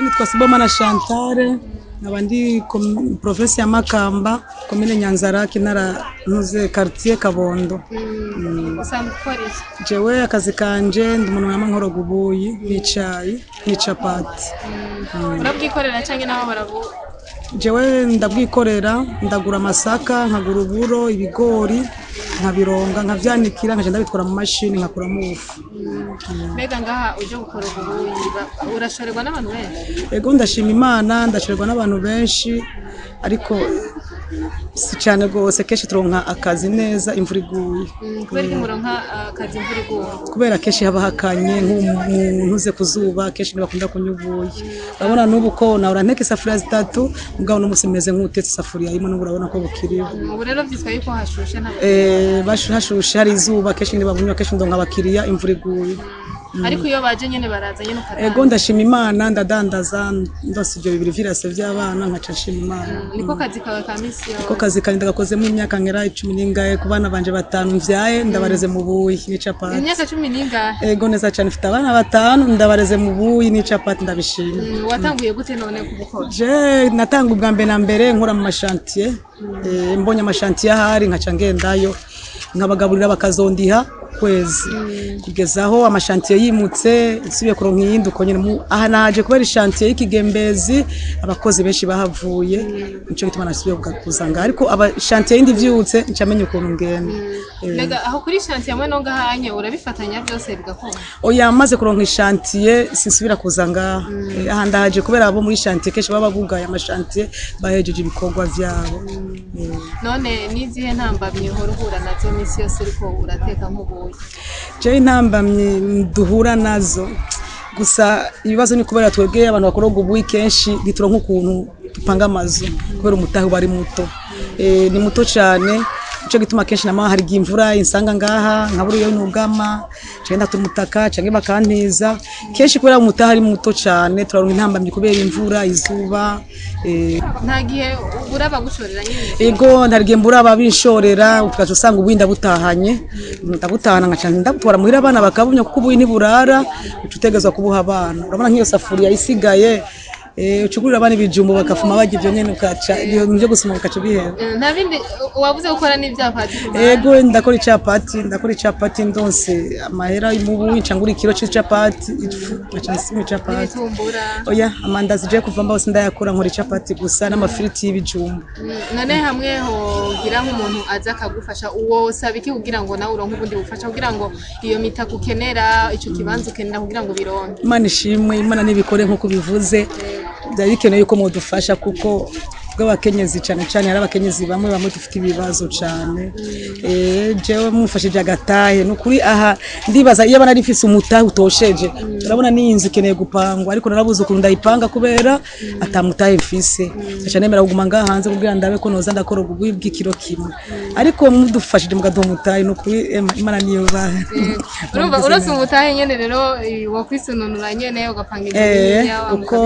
Nitwa Sibomana Chantal nabandi province ya Makamba commune Nyanzarake ntara ntuze quartier Kabondo. Jewe akazi kanje ndi umuntu nkoro gubuyi n'icayi n'icapati. Urabwikorera cyangwa naho barabu? Jewe ndabwikorera ndagura amasaka nkagura uburo ibigori nkabironga nkavyanikira nkaje ndabitwara mu mashini nkakuramo ufu. Mbega ngaha uje gukora ububuyi urashorerwa n'abantu benshi? Ego ndashima Imana ndashorerwa n'abantu benshi ariko si cyane gose keshi turonka akazi neza imvura iguye. Kubera muronka akazi imvura iguye? Kubera keshi haba hakanye nk'umuntu kuzuba keshi ntibakunda kunyubuye. Urabona n'ubu ko na uranteke isafuriya zitatu mugabo no musimeze nk'utetse isafuriya imwe n'ubu urabona ko bukiriho. Ubu rero vyitwa yuko hashushe nta hashushe hari izuba keshi ndibabunywa keshi ndonka abakiriya imvura iguye. Ariko iyo baje nyene baraza nyene ukarara. Ego ndashima Imana ndadandaza ndose ibyo bibiri virase by'abana nkaca nshima Imana. Niko kazi kawe ka misi yo? Ko kazi kandi ndagakoze mu imyaka ngera 10 n'ingahe ku bana banje 5 mvyaye ndabareze mu buyi n'icapati. Imyaka 10 n'ingahe? Ego neza cyane mfite abana 5 ndabareze mu buyi n'icapati ndabishima. Watanguye gute none kubukora? Je natanga ubwa mbere na mbere nkora mu mashantier mbonye amashantier ahari nkaca ngendayo nkabagaburira bakazondiha kwezi kugezaho amashantier yimutse nsubiye kuronka iyindi uko nyene aha naje kubera ishantier y'ikigembezi abakozi benshi bahavuye nico gituma nasubiye kuzanga ariko abashantier yindi vyutse ncamenye ukuntu ngene. Mbega aho kuri chantier amwe no ngahanye urabifatanya byose bigakora? Oya maze kuronka ishantier sinsubira kuzanga aha ndaje kubera abo muri chantier keshi baba bugaye amashantier bahejeje ibikorwa vyabo. None nizihe ntambamye uhura nazo misi yose uriko urateka nk'ubuyi? Je intambamye duhura nazo gusa ibibazo ni kubera twebwe abantu bakora ubuyi kenshi bituronka ukuntu dupanga amazu kubera umutahe bari muto ni muto cyane ico gituma kenshi nama hari imvura insanga ngaha nkaburi yo nugama cyenda tumutaka cange bakantiza kenshi kubera umutahe ari muto cyane turaronka intambamye kubera imvura izuba nta gihe uraba gushorera nyine? Ego ntarige mburaba binshorera ukaje usanga ubwinda butahanye ndabutahana nkaca ndabutwara muhira abana bakabumya kuko ubuyi ntiburara ututegezwa kubuha abana urabona nk'iyo safuriya isigaye ucugurira abana ibijumbo bakafuma bagira ivyo nyene ukaca nje gusoma ukaca bihera. Nta bindi wavuze gukora n'ivyapati? Ego ndakora icapati ndonse amahera y'umubu incangura ikiro c'icapati nkaca nsima icapati. Ibitumbura? Oya amandazi je kuva mbaho sindayakora nkora icapati gusa n'amafiriti y'ibijumbo. None hamwe ho gira nk'umuntu aza akagufasha uwo saba iki kugira ngo nawe uronke ubundi bufasha kugira ngo iyo mita kukenera ico kibanza ukenera kugira ngo bironke? Imana ishimwe Imana nibikore nkuko bivuze byabikeneye yuko modufasha kuko bw'abakenyezi cyane hari abakenyezi bamwe dufite ibibazo cyane jewe mufashije agatahe nukuri aha ndibaza iyo abana rifise umutahe utosheje urabona n'inzu ikeneye gupangwa ariko narabuze ukuntu ndayipanga kubera atamutahe mfise cyane nemera kuguma ngaha hanze kugira ndabe ko noza ndakora ubuyi bw'ikiro kimwe ariko mudufashije mugaduha umutahe nukuri Imana niyo bahe. Urumva urose umutahe nyene rero wo kwisununura nyene ugapanga ibintu yawe uko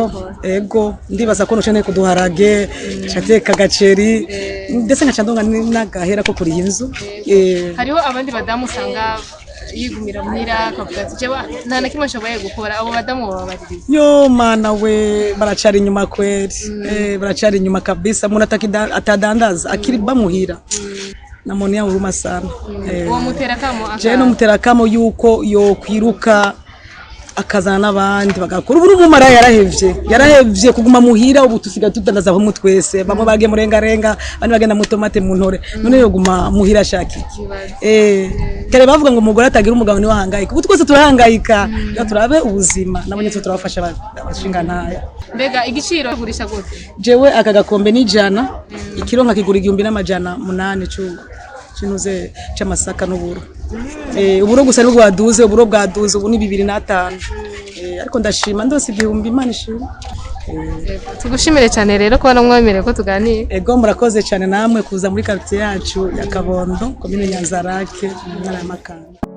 ego ndibaza ko noshene kuduharage chateka gaceri ndetse nkacandonga n'agahera ko kuri inzu. Hariho abandi badamu usanga yigumira muhira akavuga ati jewe nta na kimwe nshoboye gukora abo badamu babaririza? Yo mana we baracari inyuma kweri baracari inyuma kabisa umuntu atadandaza akiri bamuhira namone ya uruma sana. Uwo muterakamo je no muterakamo yuko yo kwiruka akazana n'abandi bagakora ubu umumara yarahevye kuguma muhira ubu tusiga tudandaza aho mutwese bamwe bagiye murengarenga bandi bagenda mu tomate mu ntore none yo guma muhira shaki kare bavuga ngo umugore atagira umugabo ni wahangayika ubu twese turahangayika turabe ubuzima nabonye turabafasha abashinga ntaya. Mbega igiciro gurisha gute? Jewe aka gakombe ni 100 ikiro nkakigura 1800 kinuze c'amasaka n'uburo uburo gusa nubwo waduze uburo bwaduze ubu ni 2005 ariko ndashima ndose 1000 Imana ishimwe. Tugushimire cyane rero ko namwemereye ko tuganira. Ego murakoze cyane namwe kuza muri quartier yacu ya Kabondo commune Nyanzarake mu ntara ya Makamba.